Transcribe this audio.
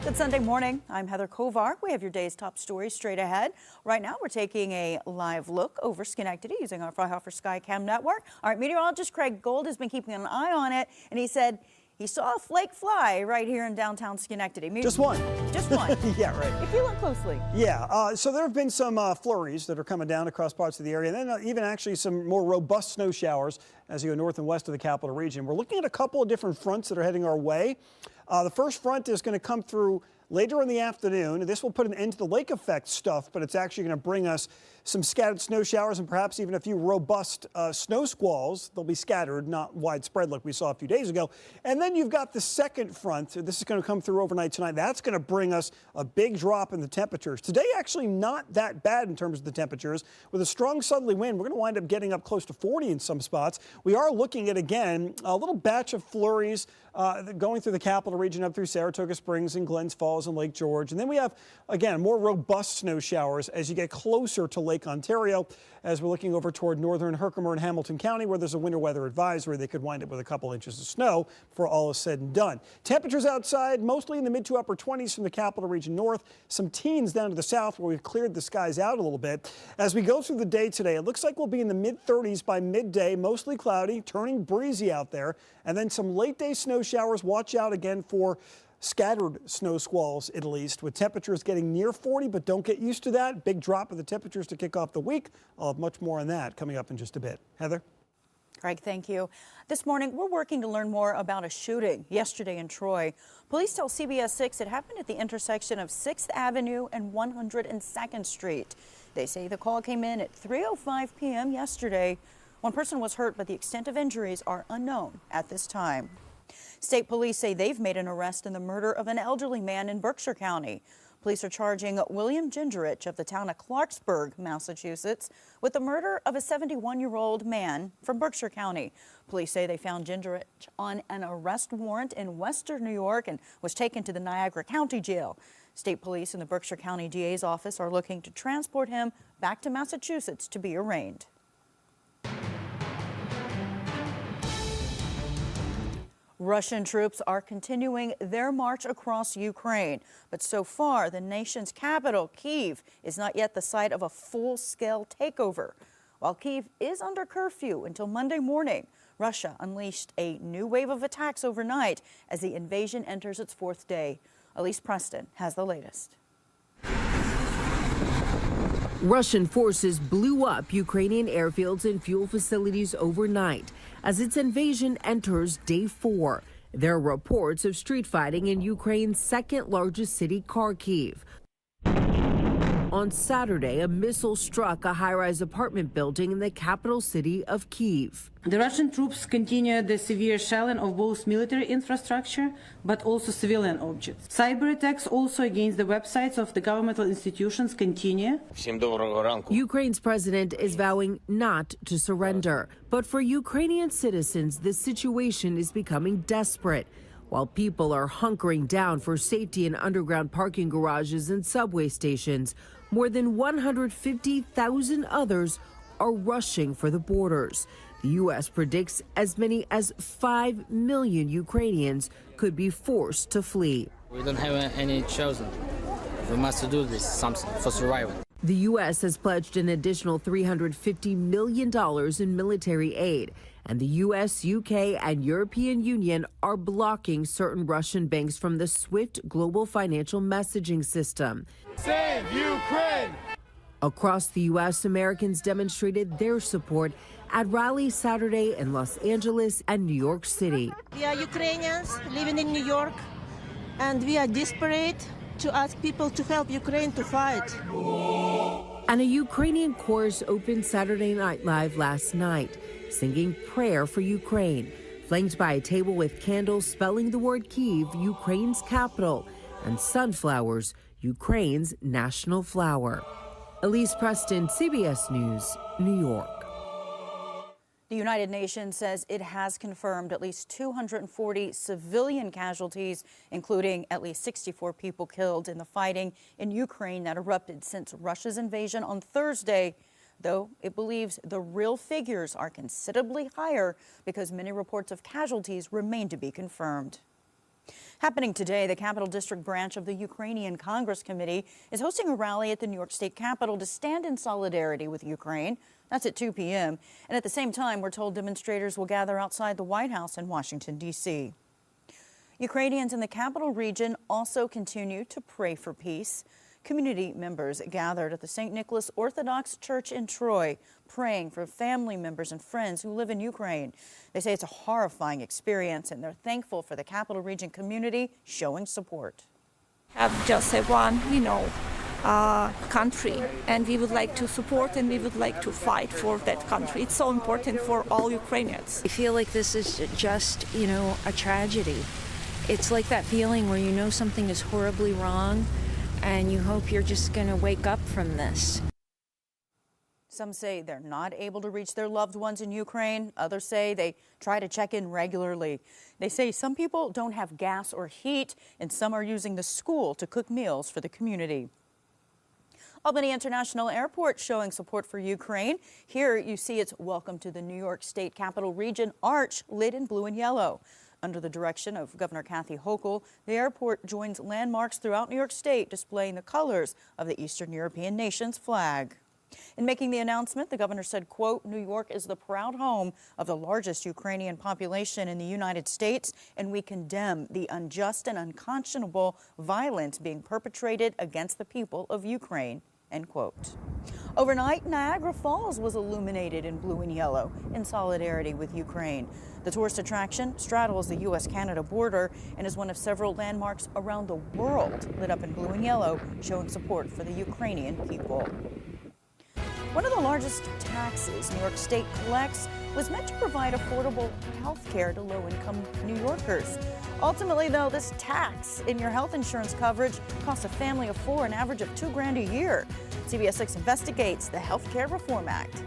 Good Sunday morning. I'm Heather Kovar. We have your day's top stories straight ahead. Right now, we're taking a live look over Schenectady using our Fraunhofer Skycam network. All right, meteorologist Craig Gold has been keeping an eye on it, and he said he saw a flake fly right here in downtown Schenectady. Just one. Just one. Yeah, right. If you look closely. Yeah, so there have been some flurries that are coming down across parts of the area, and then even actually some more robust snow showers as you go north and west of the capital region. We're looking at a couple of different fronts that are heading our way. The first front is going to come through later in the afternoon. This will put an end to the lake effect stuff, but it's actually going to bring us some scattered snow showers and perhaps even a few robust snow squalls. They'll be scattered, not widespread like we saw a few days ago. And then you've got the second front. This is going to come through overnight tonight. That's going to bring us a big drop in the temperatures. Today, actually not that bad in terms of the temperatures. With a strong southerly wind, we're going to wind up getting up close to 40 in some spots. We are looking at, again, a little batch of flurries going through the capital region up through Saratoga Springs and Glens Falls and Lake George. And then we have, again, more robust snow showers as you get closer to Lake Ontario, as we're looking over toward northern Herkimer and Hamilton County, where there's a winter weather advisory. They could wind up with a couple inches of snow before all is said and done. Temperatures outside mostly in the mid to upper 20s from the capital region north, some teens down to the south where we've cleared the skies out a little bit. As we go through the day today, it looks like we'll be in the mid 30s by midday, mostly cloudy, turning breezy out there, and then some late day snow showers. Watch out again for scattered snow squalls, at least, with temperatures getting near 40, but don't get used to that. Big drop of the temperatures to kick off the week. I'll have much more on that coming up in just a bit. Heather? Craig, thank you. This morning, we're working to learn more about a shooting yesterday in Troy. Police tell CBS 6 it happened at the intersection of 6th Avenue and 102nd Street. They say the call came in at 3:05 p.m. yesterday. One person was hurt, but the extent of injuries are unknown at this time. State police say they've made an arrest in the murder of an elderly man in Berkshire County. Police are charging William Gingerich of the town of Clarksburg, Massachusetts, with the murder of a 71-year-old man from Berkshire County. Police say they found Gingerich on an arrest warrant in Western New York and was taken to the Niagara County Jail. State police and the Berkshire County DA's office are looking to transport him back to Massachusetts to be arraigned. Russian troops are continuing their march across Ukraine, but so far the nation's capital, Kyiv, is not yet the site of a full-scale takeover. While Kyiv is under curfew until Monday morning, Russia unleashed a new wave of attacks overnight as the invasion enters its fourth day. Elise Preston has the latest. Russian forces blew up Ukrainian airfields and fuel facilities overnight as its invasion enters day 4. There are reports of street fighting in Ukraine's second largest city, Kharkiv. On Saturday, a missile struck a high-rise apartment building in the capital city of Kyiv. The Russian troops continue the severe shelling of both military infrastructure, but also civilian objects. Cyber attacks also against the websites of the governmental institutions continue. Ukraine's president is vowing not to surrender. But for Ukrainian citizens, the situation is becoming desperate. While people are hunkering down for safety in underground parking garages and subway stations, more than 150,000 others are rushing for the borders. The U.S. predicts as many as 5 million Ukrainians could be forced to flee. We don't have any choice. We must do this something for survival. The U.S. has pledged an additional $350 million in military aid, and the U.S., UK, and European Union are blocking certain Russian banks from the SWIFT global financial messaging system. Save Ukraine! Across the U.S., Americans demonstrated their support at rallies Saturday in Los Angeles and New York City. We are Ukrainians living in New York, and we are desperate to ask people to help Ukraine to fight. And a Ukrainian chorus opened Saturday Night Live last night, singing Prayer for Ukraine, flanked by a table with candles spelling the word Kyiv, Ukraine's capital, and sunflowers, Ukraine's national flower. Elise Preston, CBS News, New York. The United Nations says it has confirmed at least 240 civilian casualties, including at least 64 people killed in the fighting in Ukraine that erupted since Russia's invasion on Thursday, though it believes the real figures are considerably higher because many reports of casualties remain to be confirmed. Happening today, the Capital District branch of the Ukrainian Congress Committee is hosting a rally at the New York State Capitol to stand in solidarity with Ukraine. That's at 2 p.m. And at the same time, we're told demonstrators will gather outside the White House in Washington, D.C. Ukrainians in the capital region also continue to pray for peace. Community members gathered at the St. Nicholas Orthodox Church in Troy, praying for family members and friends who live in Ukraine. They say it's a horrifying experience, and they're thankful for the capital region community showing support. Have just a one, country, and we would like to support and we would like to fight for that country. It's so important for all Ukrainians. I feel like this is just, a tragedy. It's like that feeling where you know something is horribly wrong and you hope you're just going to wake up from this. Some say they're not able to reach their loved ones in Ukraine. Others say they try to check in regularly. They say some people don't have gas or heat, and some are using the school to cook meals for the community. Albany International Airport showing support for Ukraine. Here you see its Welcome to the New York State Capital Region arch lit in blue and yellow. Under the direction of Governor Kathy Hochul, the airport joins landmarks throughout New York State displaying the colors of the Eastern European nation's flag. In making the announcement, the governor said, quote, New York is the proud home of the largest Ukrainian population in the United States, and we condemn the unjust and unconscionable violence being perpetrated against the people of Ukraine, end quote. Overnight, Niagara Falls was illuminated in blue and yellow in solidarity with Ukraine. The tourist attraction straddles the U.S.-Canada border and is one of several landmarks around the world lit up in blue and yellow, showing support for the Ukrainian people. One of the largest taxes New York State collects was meant to provide affordable health care to low-income New Yorkers. Ultimately, though, this tax in your health insurance coverage costs a family of four an average of $2,000 a year. CBS 6 investigates the Health Care Reform Act.